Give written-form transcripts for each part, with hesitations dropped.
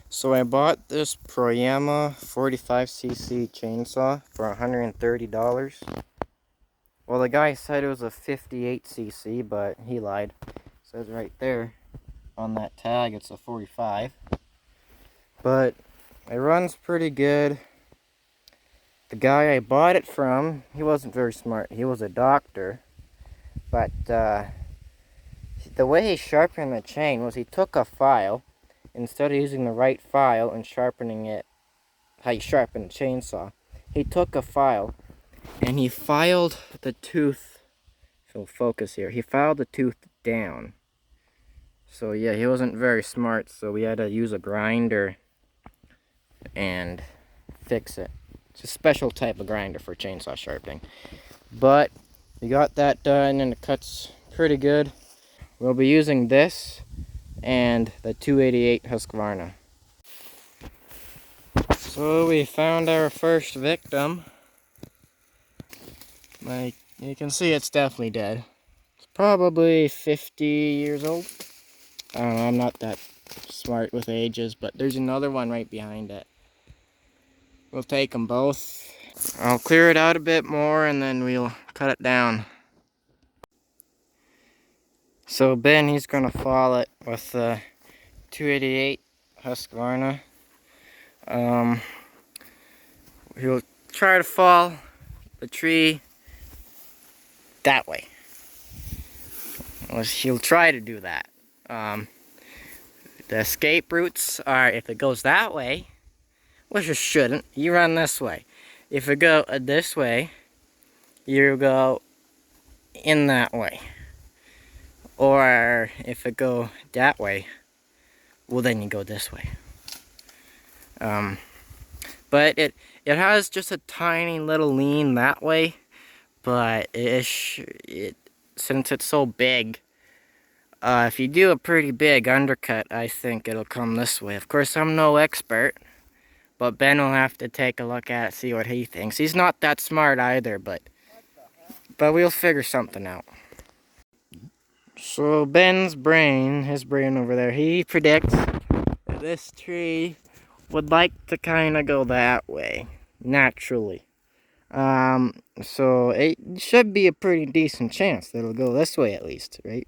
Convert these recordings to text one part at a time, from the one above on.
So I bought this Proyama 45cc chainsaw for $130. Well, the guy said it was a 58cc, but he lied. It says right there on that tag it's a 45. But it runs pretty good. The guy I bought it from, he wasn't very smart. He was a doctor. But the way he sharpened the chain was he took a file, instead of using the right file and sharpening it how you sharpen a chainsaw, he took a file and he filed the tooth, if you'll focus here, he filed the tooth down. So yeah, he wasn't very smart, so we had to use a grinder and fix it. It's a special type of grinder for chainsaw sharpening. But we got that done and it cuts pretty good. We'll be using this and the 288 Husqvarna. So we found our first victim. Like you can see, it's definitely dead. It's probably 50 years old. I don't know, I'm not that smart with ages, but there's another one right behind it. We'll take them both. I'll clear it out a bit more and then we'll cut it down. So Ben, he's gonna fall it with the 288 Husqvarna. He'll try to fall the tree that way. Well, he'll try to do that. The escape routes are, if it goes that way, which it shouldn't, you run this way. If it go this way, you go in that way. Or if it go that way, well then you go this way. But it has just a tiny little lean that way, but since it's so big, if you do a pretty big undercut, I think it'll come this way. Of course, I'm no expert, but Ben will have to take a look at it, see what he thinks. He's not that smart either, but we'll figure something out. So Ben's brain, his brain over there, he predicts that this tree would like to kind of go that way, naturally. So it should be a pretty decent chance that it'll go this way at least, right?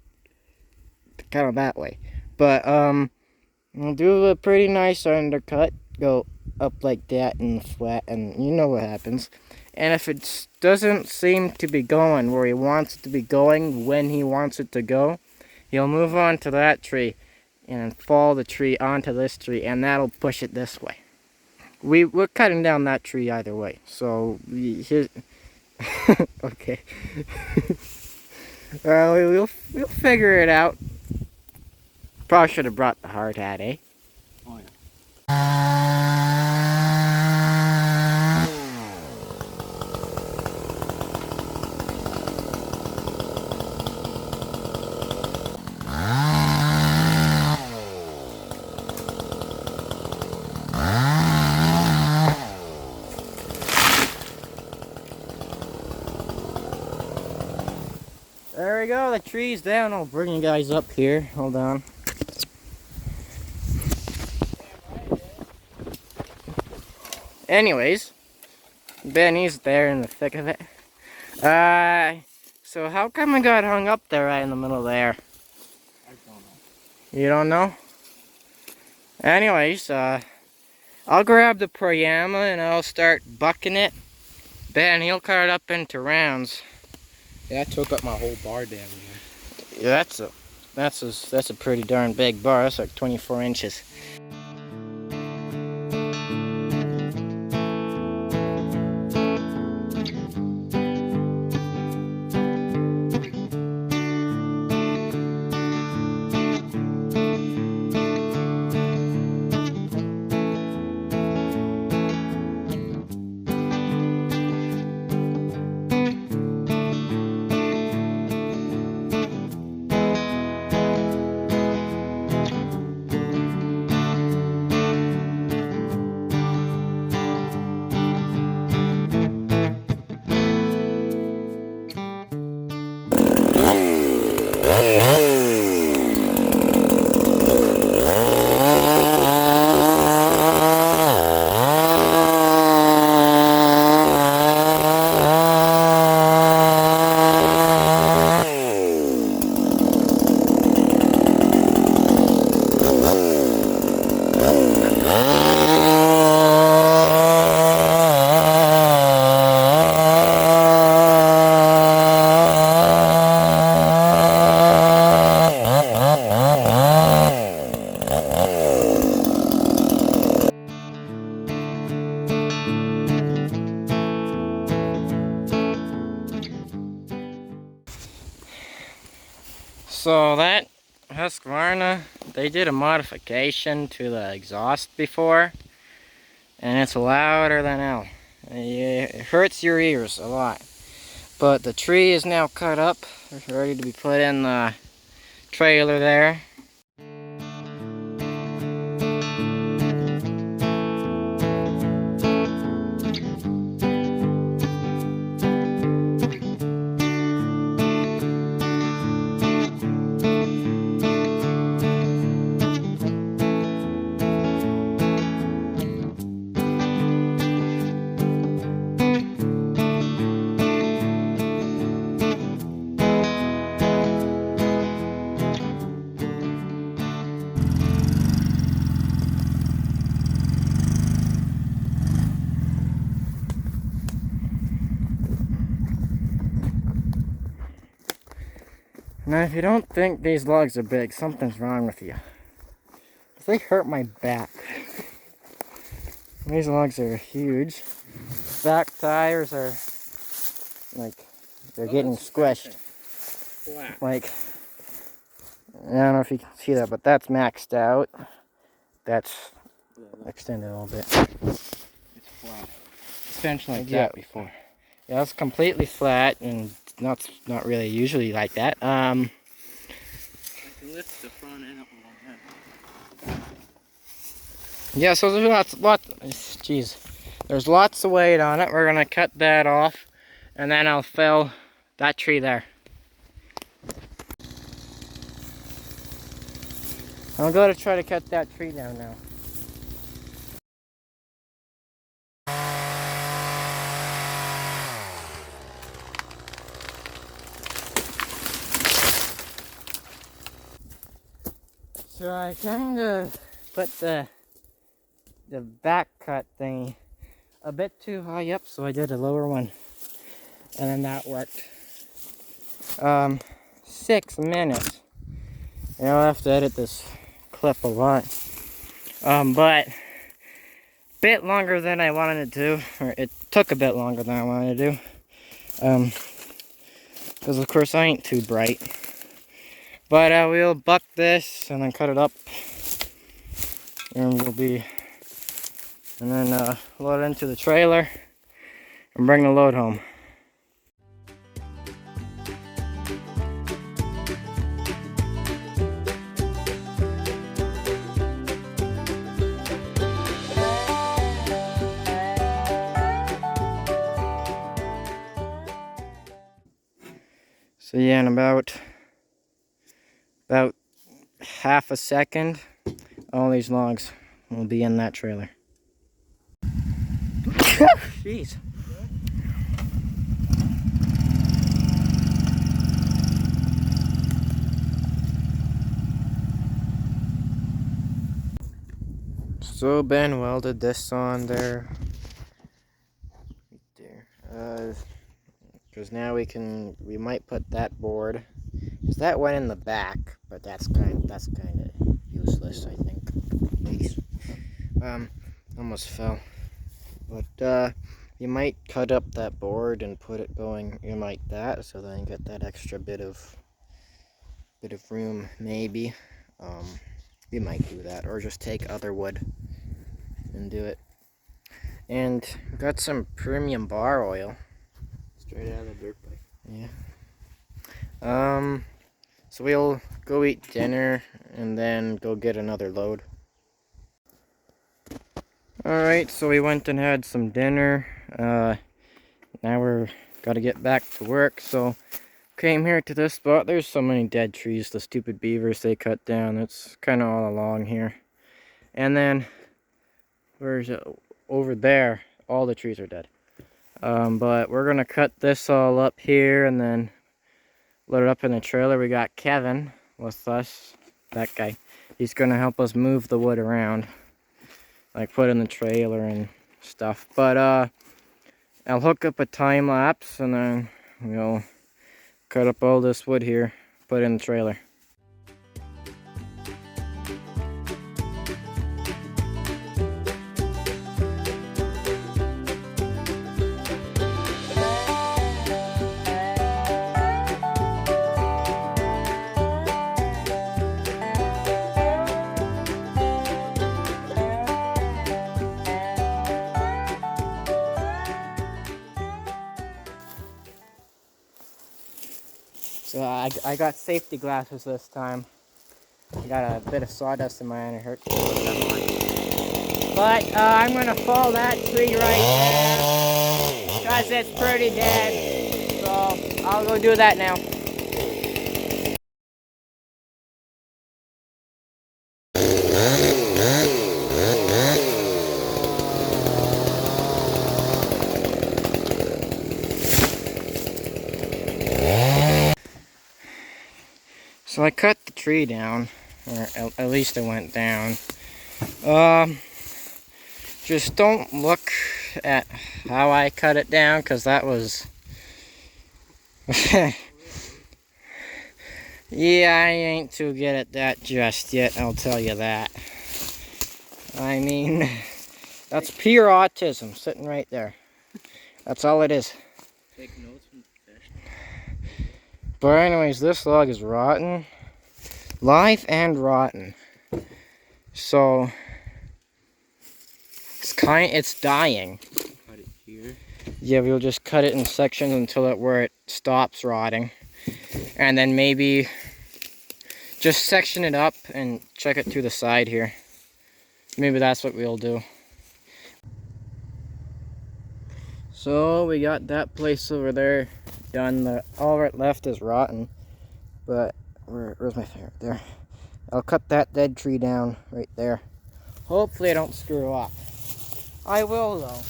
Kind of that way. But we'll do a pretty nice undercut, go up like that and flat, and you know what happens. And if it doesn't seem to be going where he wants it to be going when he wants it to go, he'll move on to that tree and fall the tree onto this tree, and that'll push it this way. We're cutting down that tree either way, so okay. We'll figure it out. Probably should have brought the hard hat, eh? Oh yeah. There we go, the tree's down. I'll bring you guys up here. Hold on. Anyways, Benny's there in the thick of it. So how come I got hung up there right in the middle there? I don't know. You don't know? Anyways, I'll grab the Proyama and I'll start bucking it. Ben, he'll cut it up into rounds. Yeah, that took up my whole bar down here. Yeah, that's a pretty darn big bar. That's like 24 inches. they did a modification to the exhaust before, and it's louder than hell. It hurts your ears a lot. But the tree is now cut up, ready to be put in the trailer there. Now, if you don't think these logs are big, something's wrong with you. They hurt my back. These logs are huge. Back tires are like, they're getting squished. Flat. Like, I don't know if you can see that, but that's maxed out. That's extended a little bit. It's flat. It's been like that before. Yeah, it's completely flat and not really usually like that. I can lift the front end up a little bit. Yeah, so there's there's lots of weight on it. We're gonna cut that off, and then I'll fill that tree there. I'm going to try to cut that tree down now. So I kind of put the back cut thing a bit too high up, so I did a lower one, and then that worked. 6 minutes. And I'll have to edit this clip a lot. But a bit longer than I wanted it to, or it took a bit longer than I wanted to do. Because of course I ain't too bright. But we'll buck this and then cut it up, and then load it into the trailer and bring the load home. So yeah, in about half a second, all these logs will be in that trailer. Jeez. So Ben welded this on there. Right there. Because now we might put that board. Because that went in the back, but that's kind of useless, I think. Almost fell. But you might cut up that board and put it going in like that, so then you get that extra bit of room, maybe. You might do that, or just take other wood and do it. And we got some premium bar oil. Straight out of the dirt bike. Yeah. So we'll go eat dinner and then go get another load. Alright, so we went and had some dinner. Now we're gotta get back to work, so came here to this spot. There's so many dead trees, the stupid beavers they cut down. It's kind of all along here. And then where's it? Over there, all the trees are dead. But we're gonna cut this all up here and then load it up in the trailer. We got Kevin with us, that guy. He's gonna help us move the wood around, like put in the trailer and stuff. But I'll hook up a time lapse and then we'll cut up all this wood here, put it in the trailer. So I got safety glasses this time. I got a bit of sawdust in my eye and it hurts. But I'm gonna fall that tree right there because it's pretty dead. So I'll go do that now. So I cut the tree down, or at least it went down. Just don't look at how I cut it down, because that was... Yeah, I ain't too good at that just yet, I'll tell you that. I mean, that's pure autism sitting right there. That's all it is. Take notes from the fish. But anyways, this log is rotten. Live and rotten. So it's dying. Cut it here. Yeah, we'll just cut it in sections until where it stops rotting. And then maybe just section it up and check it to the side here. Maybe that's what we'll do. So we got that place over there done. All right left is rotten. But where's my finger? There. I'll cut that dead tree down right there. Hopefully I don't screw up. I will though.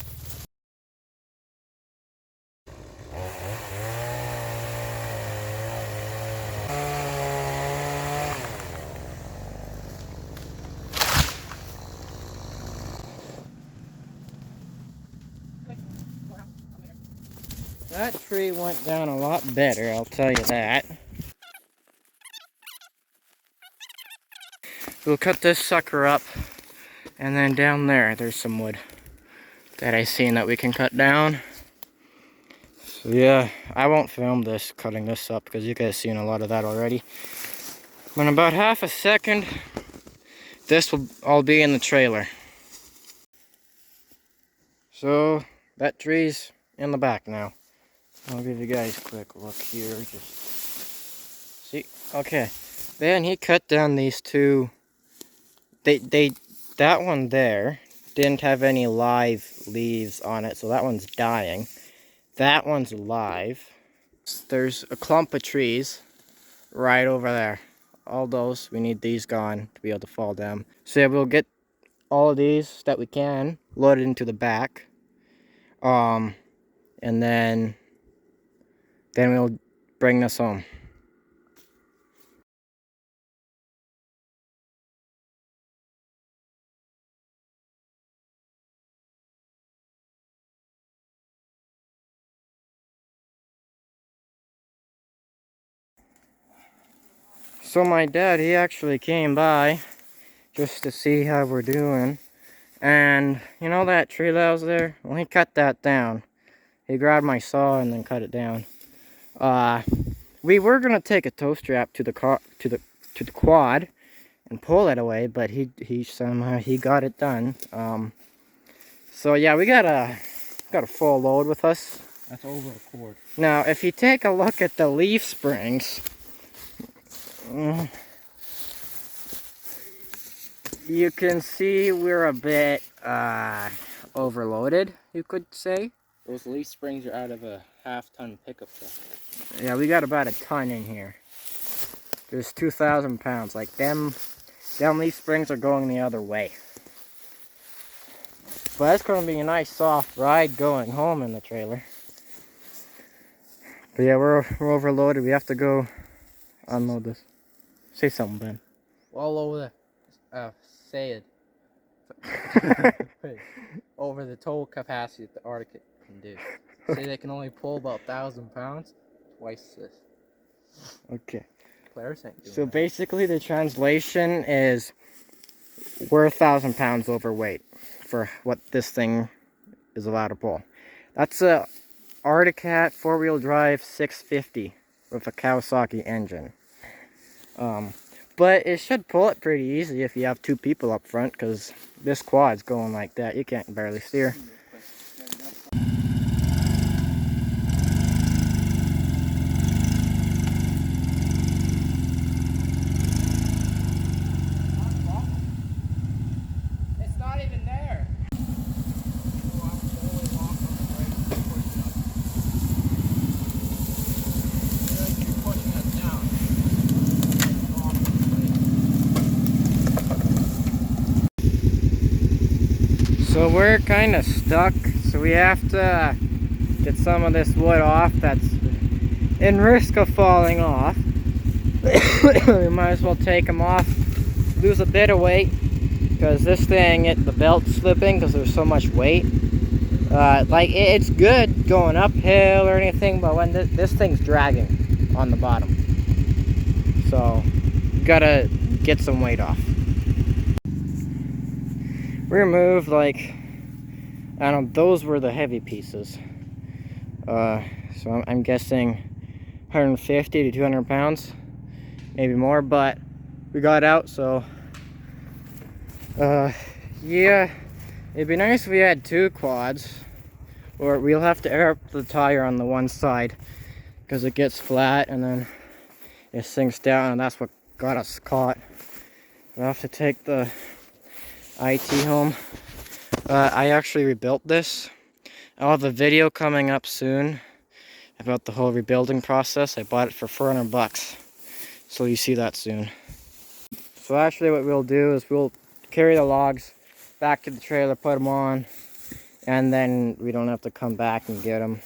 That tree went down a lot better, I'll tell you that. We'll cut this sucker up, and then down there's some wood that I seen that we can cut down. So yeah, I won't film this cutting this up because you guys seen a lot of that already. But in about half a second, this will all be in the trailer. So that tree's in the back now. I'll give you guys a quick look here. Just see, okay. Then he cut down these two. That one there didn't have any live leaves on it, so that one's dying. That one's live. There's a clump of trees right over there. All those, we need these gone to be able to fall down. So yeah, we'll get all of these that we can loaded into the back. And then we'll bring this home. So my dad, he actually came by just to see how we're doing. And you know that tree that was there? Well, he cut that down. He grabbed my saw and then cut it down. We were gonna take a tow strap to the quad and pull it away, but he somehow got it done. So yeah, we got a full load with us. That's over a cord. Now, if you take a look at the leaf springs, you can see we're a bit overloaded, you could say. Those leaf springs are out of a half-ton pickup truck. Yeah, we got about a ton in here. There's 2,000 pounds. Like them leaf springs are going the other way. But it's going to be a nice soft ride going home in the trailer. But yeah, we're overloaded. We have to go unload this. Say something, Ben. All over the, say it. Over the total capacity that the Arctic can do. Say they can only pull about 1,000 pounds. Twice this. Okay. Players ain't doing So that. basically the translation is we're 1,000 pounds overweight for what this thing is allowed to pull. That's a Arctic 4-wheel drive 650 with a Kawasaki engine. But it should pull it pretty easy if you have two people up front, because this quad's going like that. You can't barely steer. So we're kind of stuck, so we have to get some of this wood off that's in risk of falling off. We might as well take them off, lose a bit of weight, because this thing, the belt's slipping because there's so much weight. Like, it's good going uphill or anything, but when this thing's dragging on the bottom. So, you gotta get some weight off. We removed, like, I don't know, those were the heavy pieces. So I'm guessing 150 to 200 pounds, maybe more, but we got out, so yeah, it'd be nice if we had 2 quads, or we'll have to air up the tire on the one side because it gets flat and then it sinks down, and that's what got us caught. We'll have to take the IT home. I actually rebuilt this. I'll have a video coming up soon about the whole rebuilding process. I bought it for 400 bucks, so you see that soon. So actually what we'll do is we'll carry the logs back to the trailer, put them on, and then we don't have to come back and get them.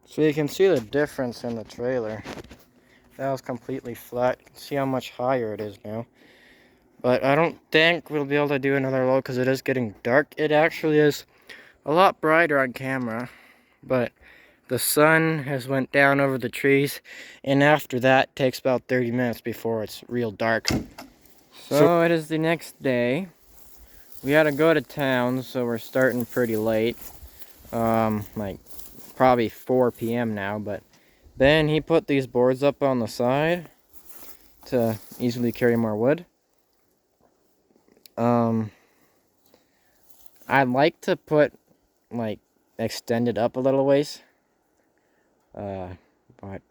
So you can see the difference in the trailer. That was completely flat. You can see how much higher it is now. But I don't think we'll be able to do another load because it is getting dark. It actually is a lot brighter on camera, but the sun has went down over the trees, and after that it takes about 30 minutes before it's real dark. So it is the next day. We had to go to town, so we're starting pretty late. Like probably 4 p.m. now, but then he put these boards up on the side to easily carry more wood. I'd like to put, like, extend it up a little ways, but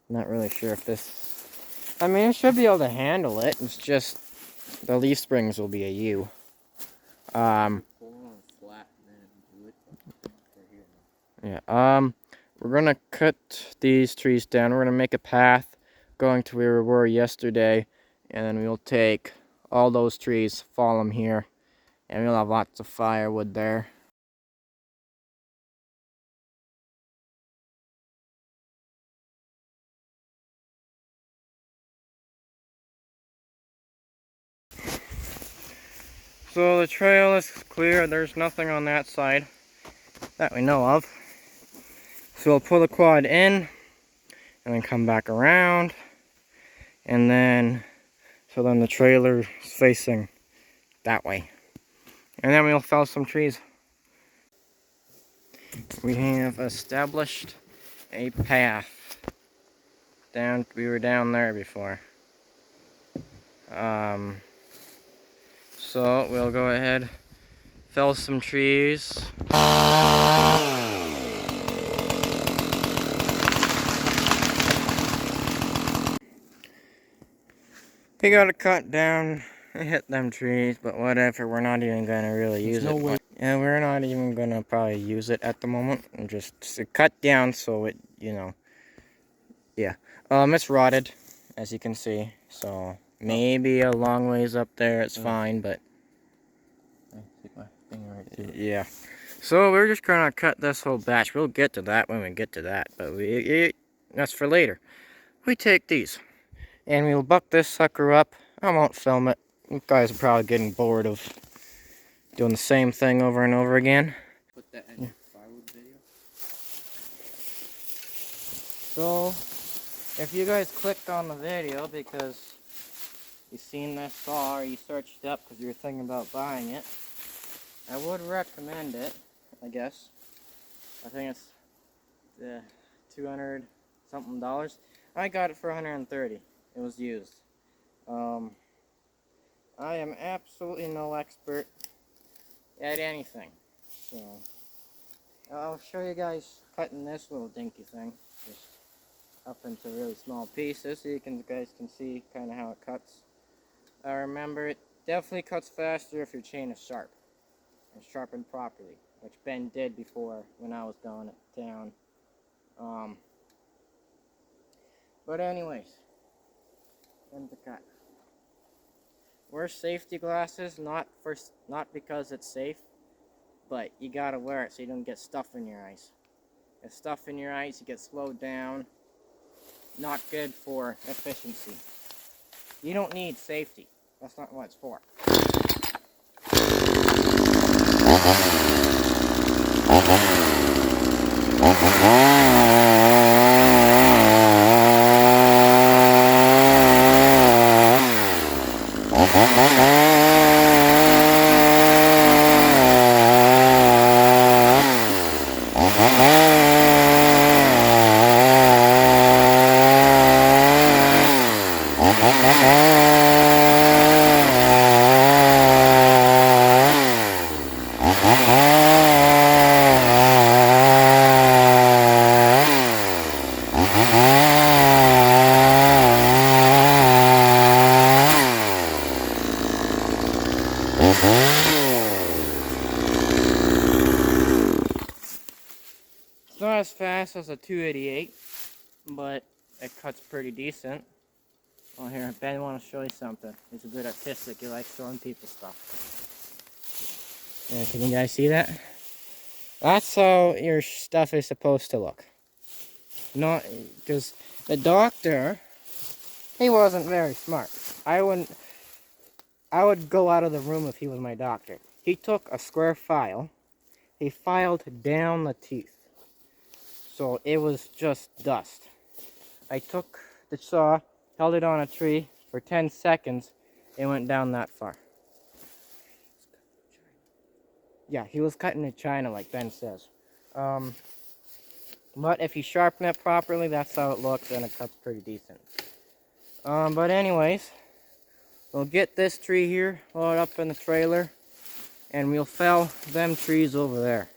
not really sure if this, I mean, it should be able to handle it. It's just the leaf springs will be a U. Yeah, we're gonna cut these trees down. We're gonna make a path going to where we were yesterday, and then we'll take all those trees, fall them here, and we'll have lots of firewood there. So the trail is clear. There's nothing on that side that we know of. So we'll pull the quad in and then come back around, and then so then the trailer is facing that way, and then we'll fell some trees. We have established a path down. We were down there before. So we'll go ahead, fell some trees. We gotta cut down and hit them trees, but whatever, we're not even gonna really use it. Yeah, we're not even gonna probably use it at the moment. And just cut down so it, you know, yeah. It's rotted, as you can see, so maybe a long ways up there it's fine, but yeah. So we're just gonna cut this whole batch. We'll get to that when we get to that, but that's for later. We take these, and we'll buck this sucker up. I won't film it. You guys are probably getting bored of doing the same thing over and over again. Put that in your Firewood video. So, if you guys clicked on the video because you seen this saw or you searched it up because you were thinking about buying it, I would recommend it, I guess. I think it's 200 something dollars. I got it for 130. It was used. I am absolutely no expert at anything. So, I'll show you guys cutting this little dinky thing. Just up into really small pieces so you guys can see kind of how it cuts. Remember, it definitely cuts faster if your chain is sharp and sharpened properly, which Ben did before when I was going down. But anyways, end the cut. Wear safety glasses, not because it's safe, but you gotta wear it so you don't get stuff in your eyes. If stuff in your eyes, you get slowed down. Not good for efficiency. You don't need safety. That's not what it's for. It's not as fast as a 288, but it cuts pretty decent. Oh, here, Ben wants to show you something. He's a good artistic. He likes showing people stuff. Yeah, can you guys see that? That's how your stuff is supposed to look. Not because the doctor, he wasn't very smart. I would go out of the room if he was my doctor. He took a square file. He filed down the teeth. So it was just dust. I took the saw, held it on a tree for 10 seconds, it went down that far. Yeah, he was cutting it China like Ben says. But if you sharpen it properly, that's how it looks, and it cuts pretty decent. But anyways, we'll get this tree here, load up in the trailer, and we'll fell them trees over there.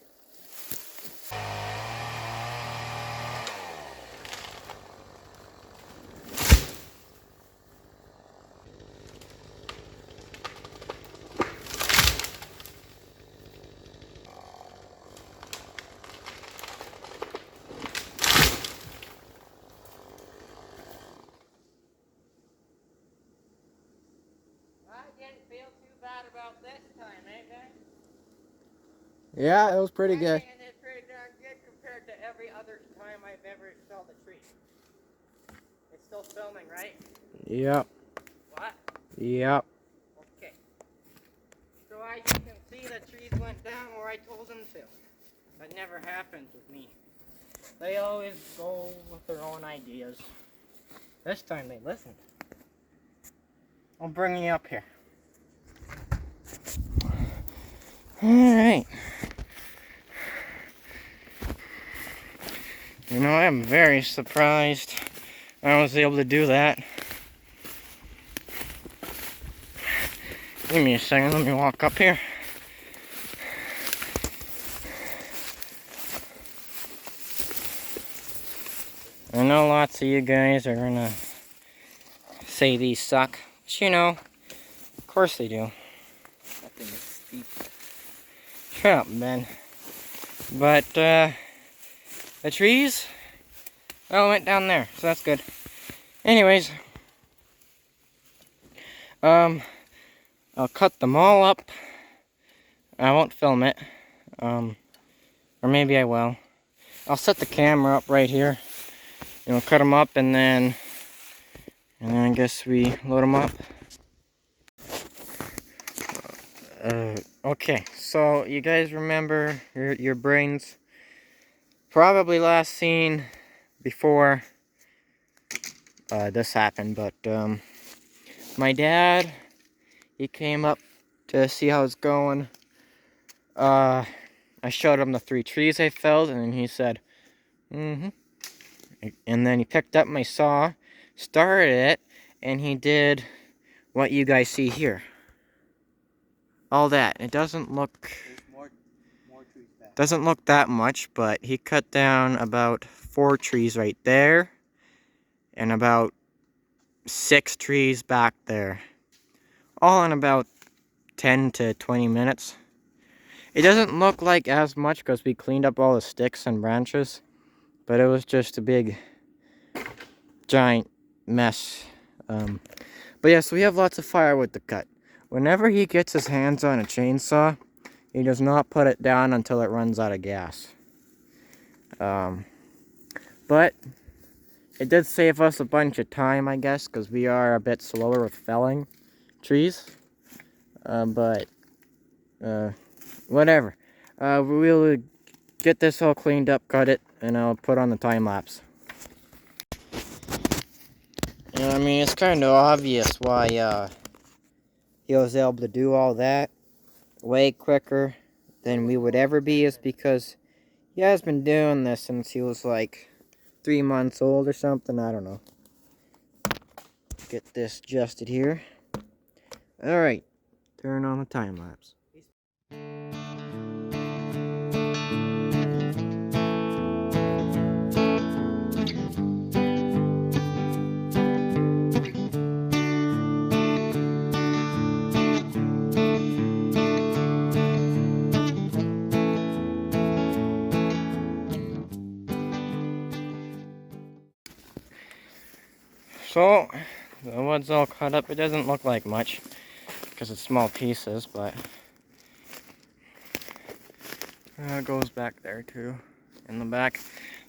I didn't feel too bad about this time, eh, Ben? Yeah, it was pretty good. And it's pretty darn good compared to every other time I've ever felled a tree. It's still filming, right? Yep. What? Yep. Okay. So as you can see, the trees went down where I told them to. That never happens with me. They always go with their own ideas. This time they listened. I'll bring you up here. Alright. You know, I'm very surprised I was able to do that. Give me a second, let me walk up here. I know lots of you guys are gonna say these suck, but you know, of course they do. That thing is steep. Shut up, Ben. But, the trees, well, went down there, so that's good. Anyways, I'll cut them all up. I won't film it, or maybe I will. I'll set the camera up right here. You know, cut them up, and then I guess we load them up. Okay, so you guys remember your brains probably last seen before this happened, but my dad, he came up to see how it's going. I showed him the 3 trees I felled, and he said, mm-hmm. And then he picked up my saw, started it, and he did what you guys see here. all that. It doesn't look There's more trees back. doesn't look that much, but he cut down about 4 trees right there and about 6 trees back there. All in about 10 to 20 minutes. It doesn't look like as much because we cleaned up all the sticks and branches, but it was just a big, giant mess. But yeah, so we have lots of firewood to cut. Whenever he gets his hands on a chainsaw, he does not put it down until it runs out of gas. But it did save us a bunch of time, I guess, because we are a bit slower with felling trees. Whatever. We'll get this all cleaned up, cut it, and I'll put on the time lapse. I mean, it's kind of obvious why he was able to do all that way quicker than we would ever be, is because he has been doing this since he was like 3 months old or something. I don't know. Get this adjusted here. Alright, turn on the time lapse. So, the wood's all cut up. It doesn't look like much because it's small pieces, but it goes back there too, in the back.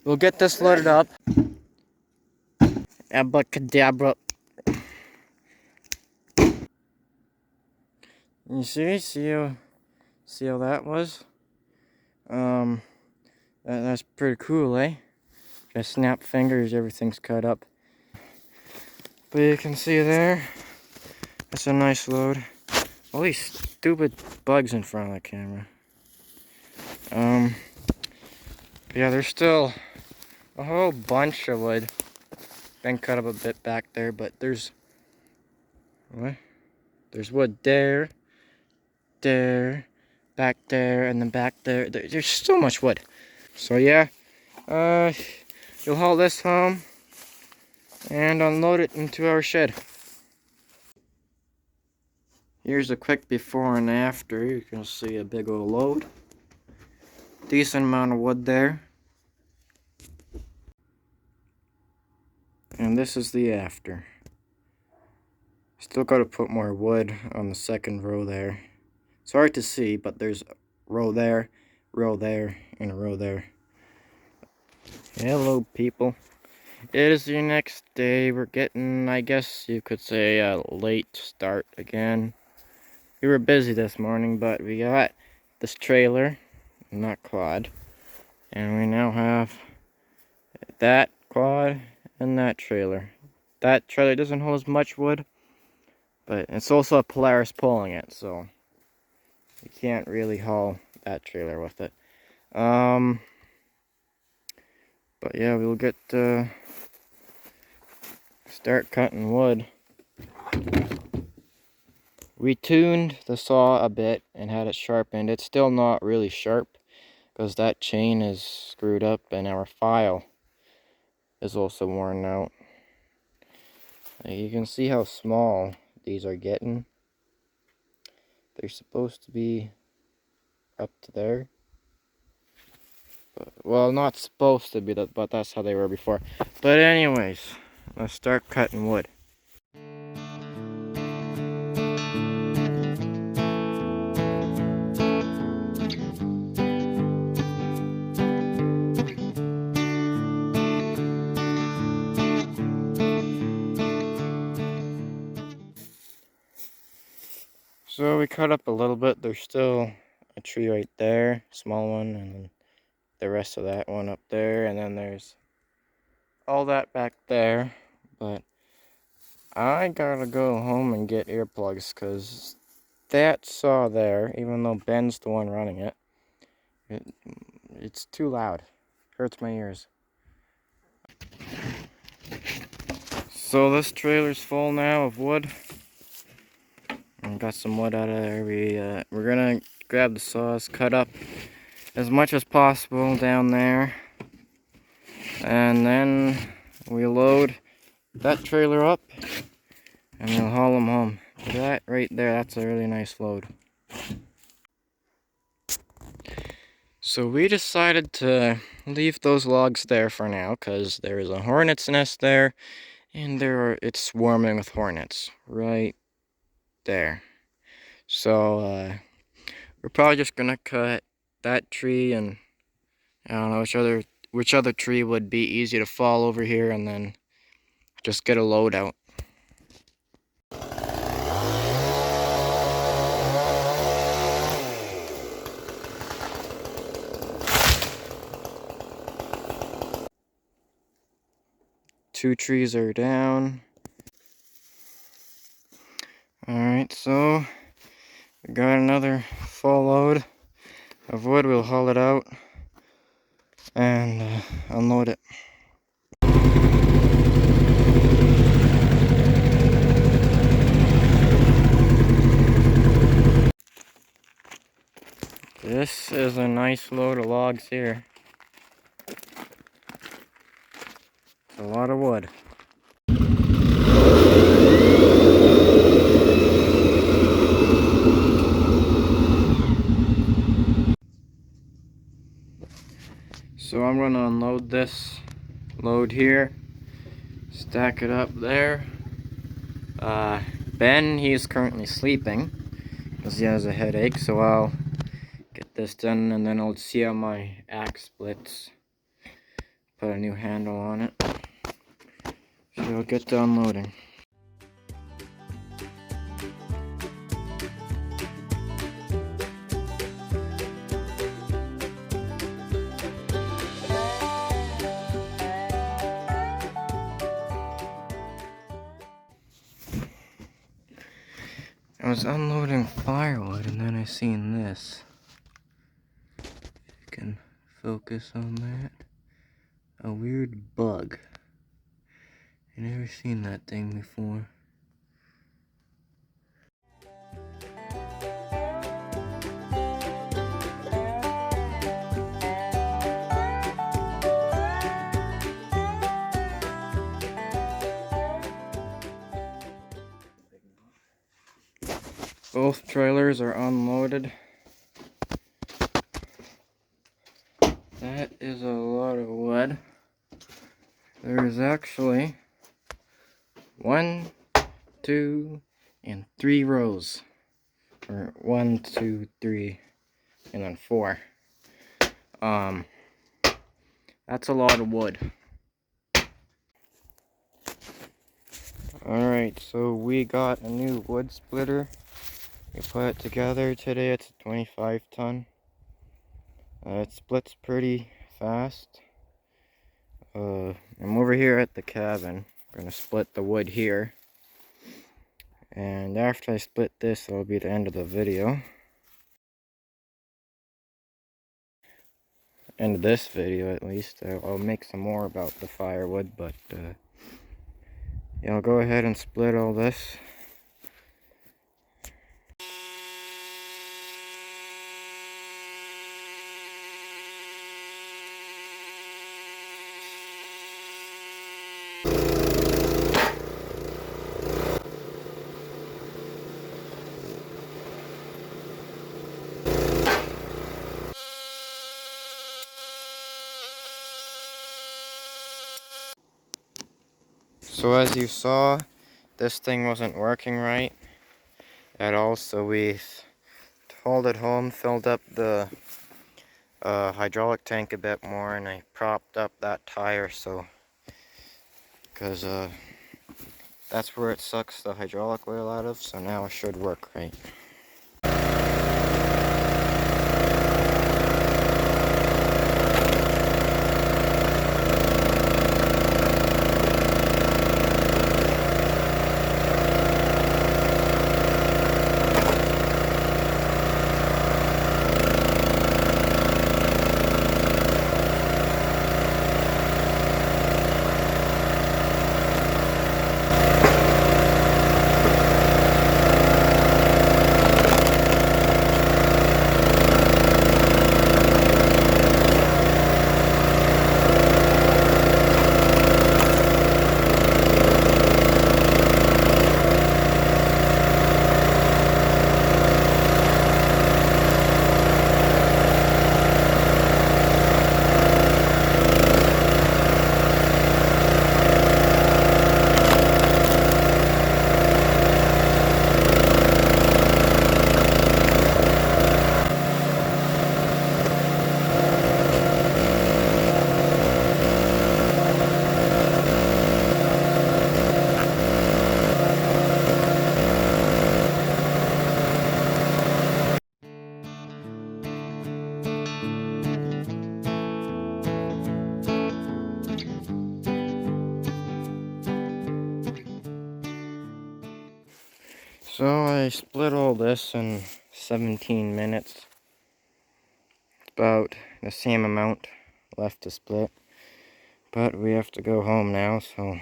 We'll get this loaded up. Abracadabra. You see how that was? That's pretty cool, eh? Just snap fingers, everything's cut up. But you can see there, that's a nice load. All these stupid bugs in front of the camera. Yeah, there's still a whole bunch of wood. Been cut up a bit back there, but there's what? There's wood there, back there, and then back there. There's so much wood. So yeah, you'll haul this home and unload it into our shed. Here's a quick before and after. You can see a big old load. Decent amount of wood there. And this is the after. Still got to put more wood on the second row there. It's hard to see, but there's a row there, and a row there. Hello, people. It is the next day. We're getting, I guess you could say, a late start again. We were busy this morning, but we got this trailer, not quad, and we now have that quad and that trailer. That trailer doesn't hold as much wood, but it's also a Polaris pulling it, so you can't really haul that trailer with it. But yeah, we'll get start cutting wood. We tuned the saw a bit and had it sharpened. It's still not really sharp because that chain is screwed up and our file is also worn out. You can see how small these are getting. They're supposed to be up to there. But, well, not supposed to be, but that's how they were before. But anyways, let's start cutting wood. So we cut up a little bit. There's still a tree right there, small one, and then the rest of that one up there, and then there's all that back there. But I gotta go home and get earplugs because that saw there, even though Ben's the one running it, it's too loud. Hurts my ears. So this trailer's full now of wood. and got some wood out of there. We're gonna grab the saws, cut up as much as possible down there, and then we load that trailer up and we'll haul them home. That right there, that's a really nice load. So we decided to leave those logs there for now because there is a hornet's nest there, and it's swarming with hornets right there. So we're probably just gonna cut that tree, and I don't know which other tree would be easy to fall over here, and then just get a load out. Two trees are down. Alright, so we got another full load of wood. We'll haul it out and unload it. This is a nice load of logs here. It's a lot of wood. So I'm going to unload this load here, stack it up there. Ben, he's currently sleeping because he has a headache, so I'll get this done and then I'll see how my axe splits. Put a new handle on it. So I'll get to unloading. I was unloading firewood and then I seen this. If you can focus on that. A weird bug. I never seen that thing before. Both trailers are unloaded. That is a lot of wood. There's actually 1, 2, and 3 rows. Or 1, 2, 3, and then 4. That's a lot of wood. Alright, so we got a new wood splitter. We put it together today. It's a 25 ton. It splits pretty fast. I'm over here at the cabin. I'm gonna split the wood here. And after I split this, that'll be the end of the video. End of this video, at least. I'll make some more about the firewood, but yeah, I'll go ahead and split all this. So as you saw, this thing wasn't working right at all, so we hauled it home, filled up the hydraulic tank a bit more, and I propped up that tire, so because that's where it sucks the hydraulic oil out of, so now it should work right. So I split all this in 17 minutes. About the same amount left to split. But we have to go home now, so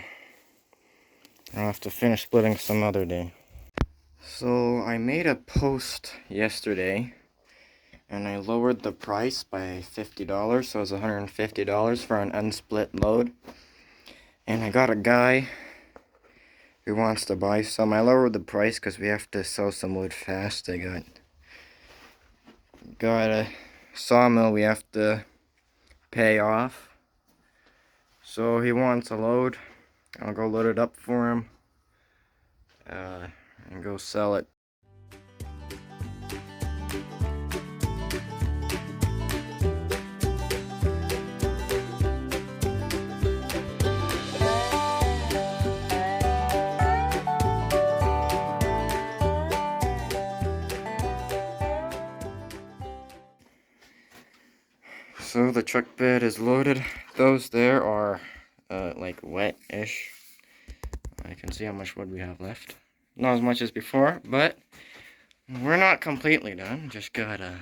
I'll have to finish splitting some other day. So I made a post yesterday, and I lowered the price by $50, so it's $150 for an unsplit load. And I got a guy who wants to buy some. I lowered the price because we have to sell some wood fast. I got a sawmill we have to pay off. So he wants a load. I'll go load it up for him and go sell it. So the truck bed is loaded. Those there are like wet-ish. I can see how much wood we have left. Not as much as before, but we're not completely done. Just gotta...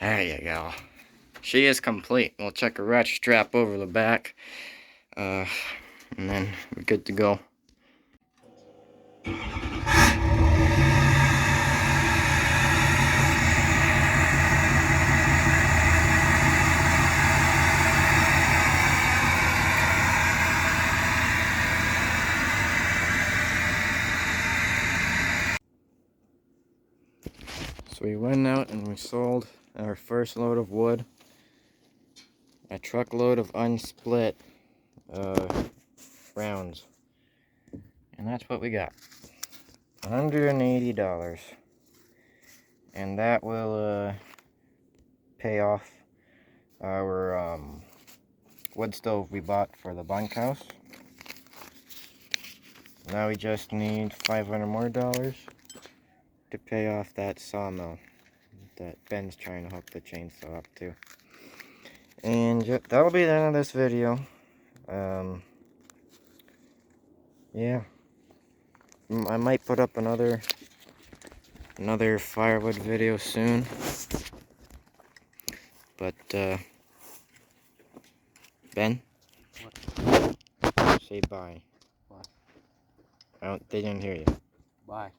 There you go. She is complete. We'll check a ratchet strap over the back. And then we're good to go. So we went out and we sold our first load of wood. A truckload of unsplit rounds. And that's what we got. $180. And that will pay off our wood stove we bought for the bunkhouse. Now we just need $500 more to pay off that sawmill that Ben's trying to hook the chainsaw up to. And that'll be the end of this video. Yeah. I might put up another firewood video soon. But, Ben? What? Say bye. Bye. They didn't hear you. Bye.